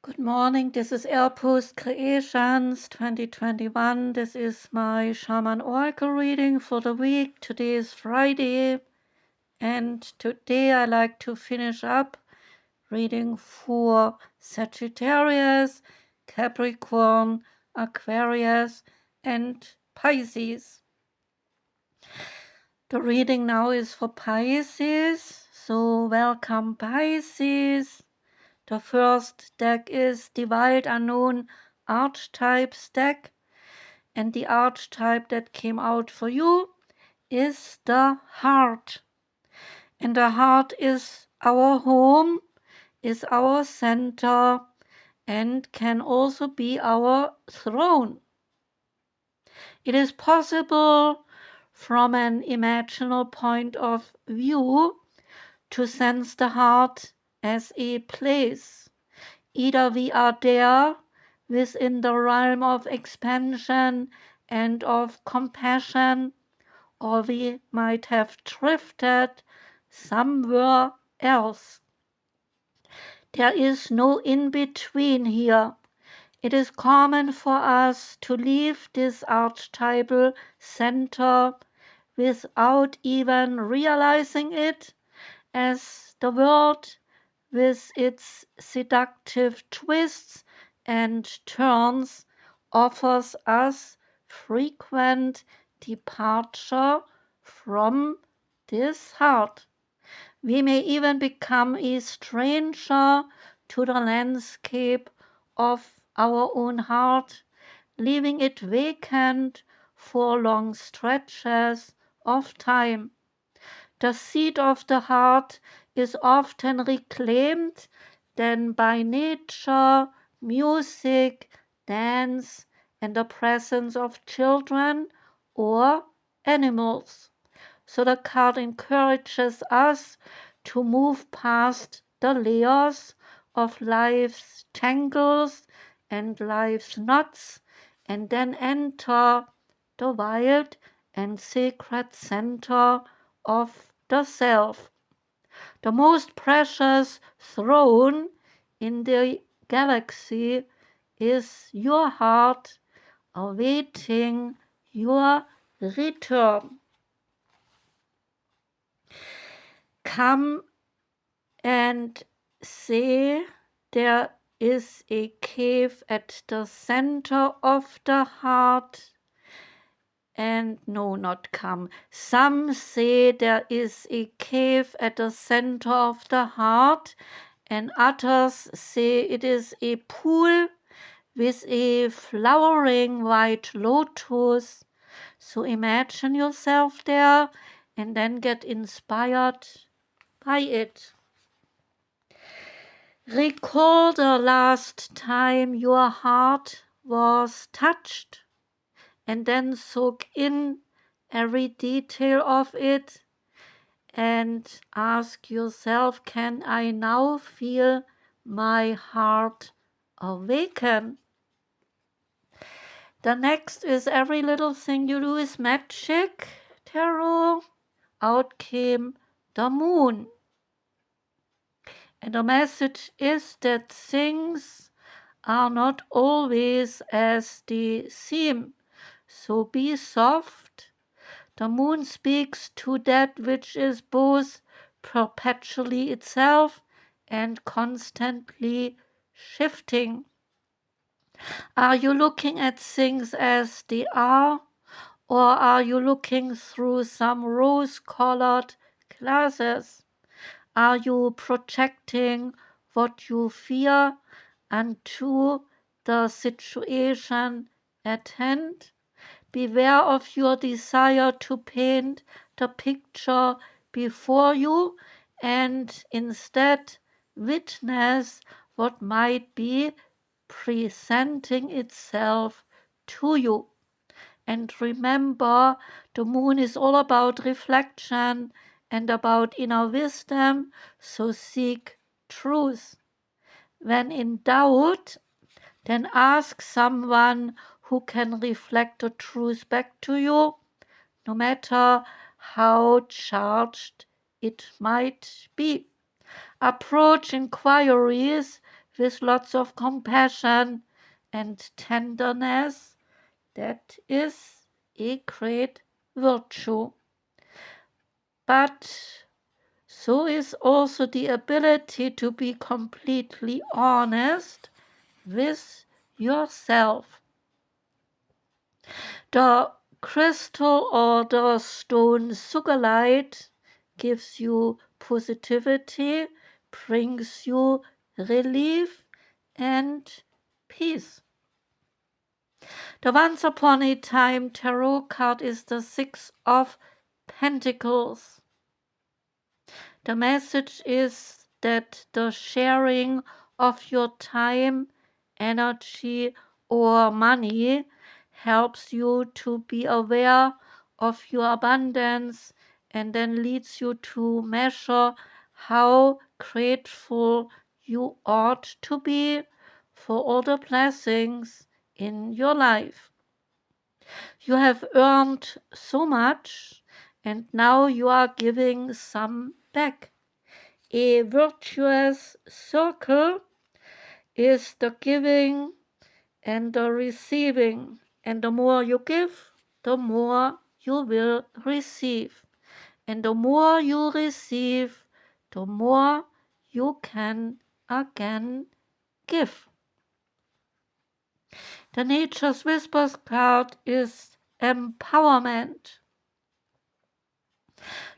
Good morning, this is Airpost Creations 2021. This is my Shaman Oracle reading for the week. Today is Friday, and today I like to finish up reading for Sagittarius, Capricorn, Aquarius, and Pisces. The reading now is for Pisces, so welcome Pisces. The first deck is the Wild Unknown Archetypes deck, and the archetype that came out for you is the heart. And the heart is our home, is our center, and can also be our throne. It is possible from an imaginal point of view to sense the heart as a place. Either we are there within the realm of expansion and of compassion, or we might have drifted somewhere else. There is no in-between here. It is common for us to leave this archetypal center without even realizing it, as the world with its seductive twists and turns offers us frequent departure from this heart. We may even become a stranger to the landscape of our own heart, leaving it vacant for long stretches of time. The seat of the heart is often reclaimed then by nature, music, dance, and the presence of children or animals. So the card encourages us to move past the layers of life's tangles and life's knots, and then enter the wild and sacred center of the self, the most precious throne in the galaxy is your heart, awaiting your return. Come and see, there is a cave at the center of the heart. And no, not come. Some say there is a cave at the center of the heart, and others say it is a pool with a flowering white lotus. So imagine yourself there and then get inspired by it. Recall the last time your heart was touched, and then soak in every detail of it and ask yourself, can I now feel my heart awaken? The next is every little thing you do is magic. Tarot. Out came the moon. And the message is that things are not always as they seem. So be soft. The moon speaks to that which is both perpetually itself and constantly shifting. Are you looking at things as they are, or are you looking through some rose-colored glasses? Are you projecting what you fear onto the situation at hand? Beware of your desire to paint the picture before you and instead witness what might be presenting itself to you. And remember, the moon is all about reflection and about inner wisdom, so seek truth. When in doubt, then ask someone who can reflect the truth back to you, no matter how charged it might be. Approach inquiries with lots of compassion and tenderness. That is a great virtue. But so is also the ability to be completely honest with yourself. The crystal or the stone sugarlight gives you positivity, brings you relief and peace. The Once Upon a Time tarot card is the Six of Pentacles. The message is that the sharing of your time, energy, or money helps you to be aware of your abundance and then leads you to measure how grateful you ought to be for all the blessings in your life. You have earned so much and now you are giving some back. A virtuous circle is the giving and the receiving, and the more you give, the more you will receive, and the more you receive, the more you can again give. The Nature's Whispers card is empowerment.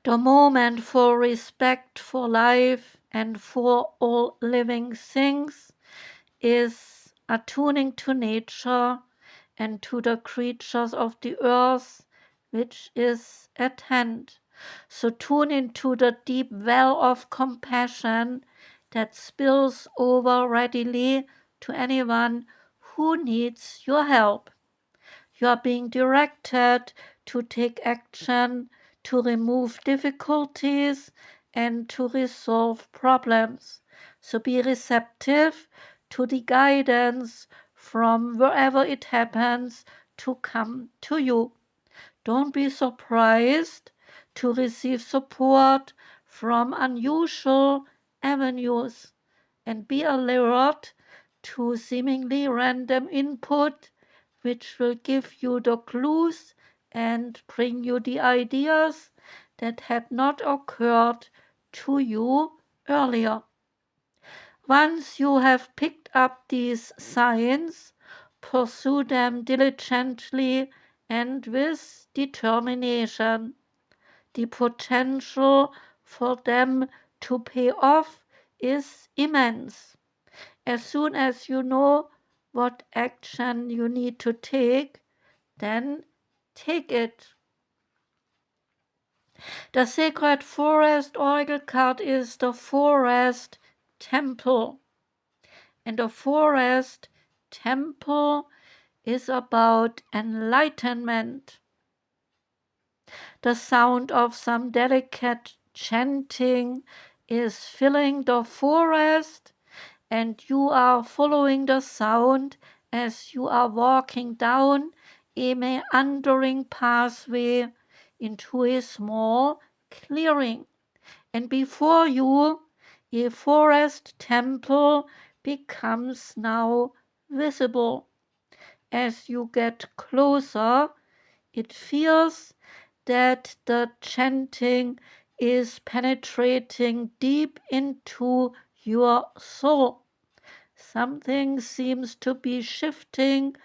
The moment for respect for life and for all living things is attuning to nature and to the creatures of the earth which is at hand. So tune into the deep well of compassion that spills over readily to anyone who needs your help. You are being directed to take action, to remove difficulties, and to resolve problems. So be receptive to the guidance from wherever it happens to come to you. Don't be surprised to receive support from unusual avenues and be alert to seemingly random input which will give you the clues and bring you the ideas that had not occurred to you earlier. Once you have picked up these signs, pursue them diligently and with determination. The potential for them to pay off is immense. As soon as you know what action you need to take, then take it. The Sacred Forest Oracle card is the Forest Temple. And the Forest Temple is about enlightenment. The sound of some delicate chanting is filling the forest, and you are following the sound as you are walking down a meandering pathway into a small clearing. And before you, a forest temple becomes now visible. As you get closer, it feels that the chanting is penetrating deep into your soul. Something seems to be shifting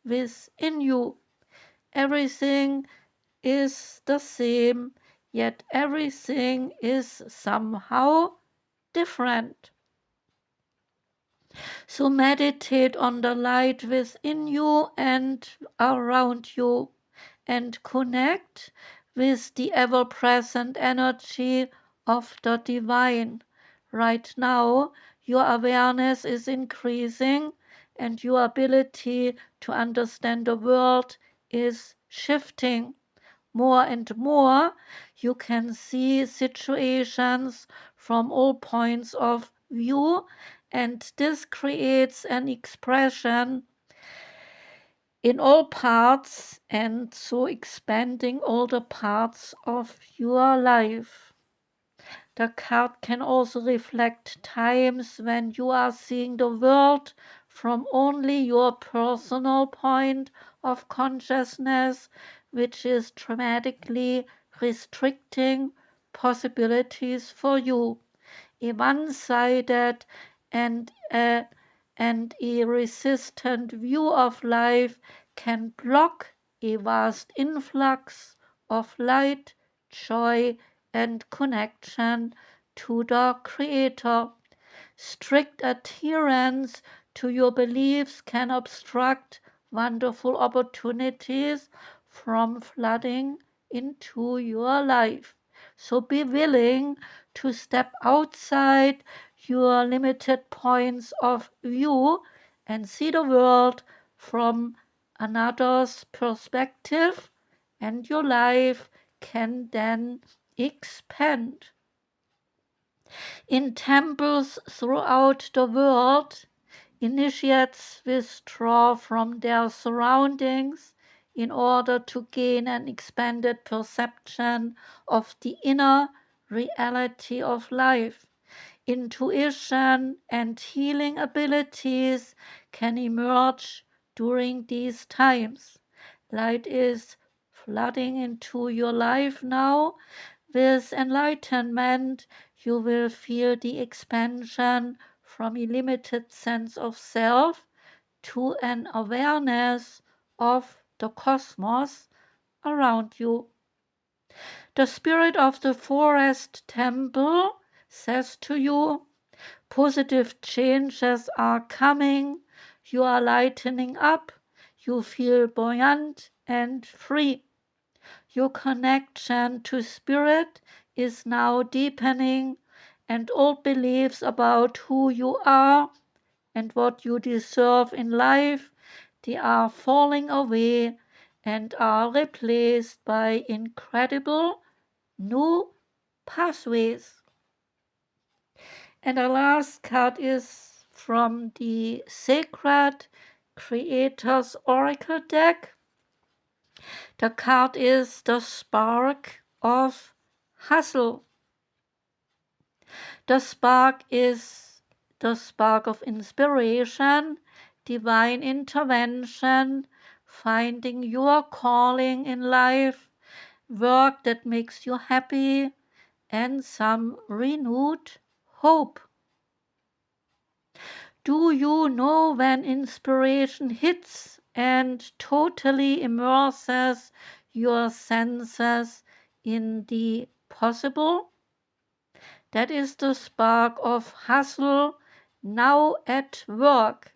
within you. Everything is the same, yet everything is somehow different. So meditate on the light within you and around you and connect with the ever present energy of the divine. Right now, your awareness is increasing and your ability to understand the world is shifting. More and more, you can see situations from all points of view, and this creates an expression in all parts, and so expanding all the parts of your life. The card can also reflect times when you are seeing the world from only your personal point of consciousness, which is dramatically restricting possibilities for you. A one-sided and a, and a resistant view of life can block a vast influx of light, joy, and connection to the Creator. Strict adherence to your beliefs can obstruct wonderful opportunities from flooding into your life. So be willing to step outside your limited points of view and see the world from another's perspective, and your life can then expand. In temples throughout the world, initiates withdraw from their surroundings in order to gain an expanded perception of the inner reality of life. Intuition and healing abilities can emerge during these times. Light is flooding into your life now. With enlightenment, you will feel the expansion from a limited sense of self to an awareness of the cosmos around you. The spirit of the forest temple says to you, positive changes are coming, you are lightening up, you feel buoyant and free. Your connection to spirit is now deepening, and old beliefs about who you are and what you deserve in life, they are falling away and are replaced by incredible new pathways. And the last card is from the Sacred Creators Oracle deck. The card is the Spark of Hustle. The spark is the spark of inspiration, divine intervention, finding your calling in life, work that makes you happy, and some renewed hope. Do you know when inspiration hits and totally immerses your senses in the possible? That is the spark of hustle now at work.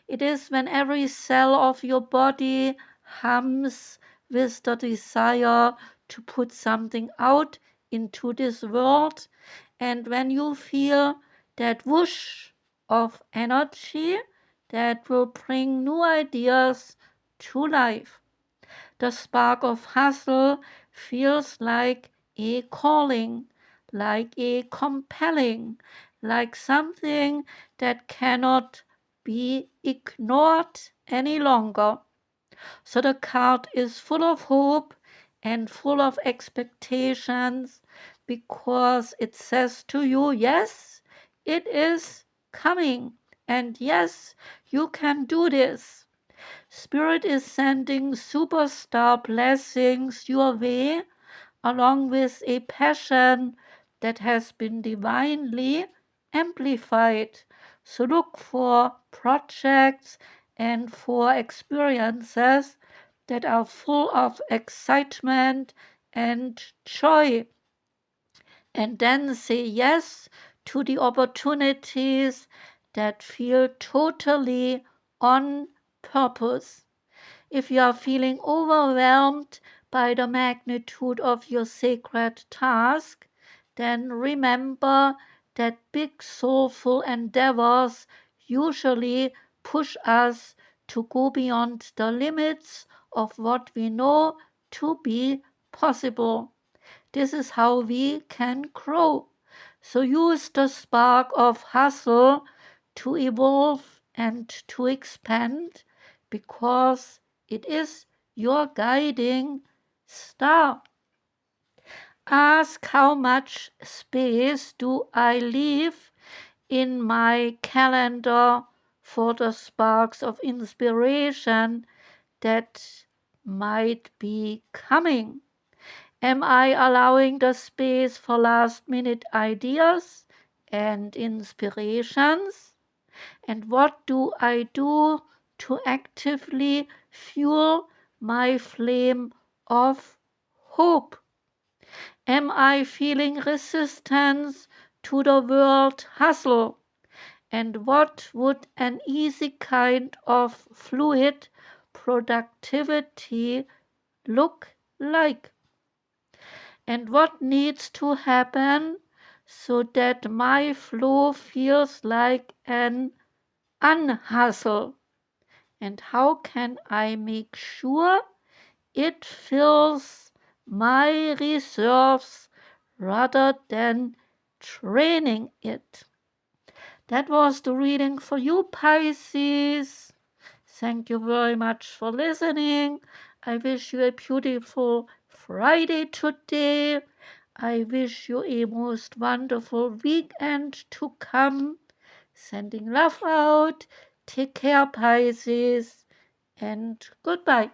It is when every cell of your body hums with the desire to put something out into this world, and when you feel that whoosh of energy that will bring new ideas to life. The spark of hustle feels like a calling, like a compelling, like something that cannot be ignored any longer. So the card is full of hope and full of expectations because it says to you, yes, it is coming, and yes, you can do this. Spirit is sending superstar blessings your way, along with a passion that has been divinely amplified. So look for projects and for experiences that are full of excitement and joy. And then say yes to the opportunities that feel totally on purpose. If you are feeling overwhelmed by the magnitude of your sacred task, then remember that big soulful endeavors usually push us to go beyond the limits of what we know to be possible. This is how we can grow. So use the spark of hustle to evolve and to expand, because it is your guiding star. Ask how much space do I leave in my calendar for the sparks of inspiration that might be coming. Am I allowing the space for last minute ideas and inspirations? And what do I do to actively fuel my flame of hope? Am I feeling resistance to the world hustle? And what would an easy kind of fluid productivity look like? And what needs to happen so that my flow feels like an unhustle? And how can I make sure it fills my reserves rather than draining it? That was the reading for you, Pisces. Thank you very much for listening. I wish you a beautiful Friday today. I wish you a most wonderful weekend to come. Sending love out. Take care, Pisces, and goodbye.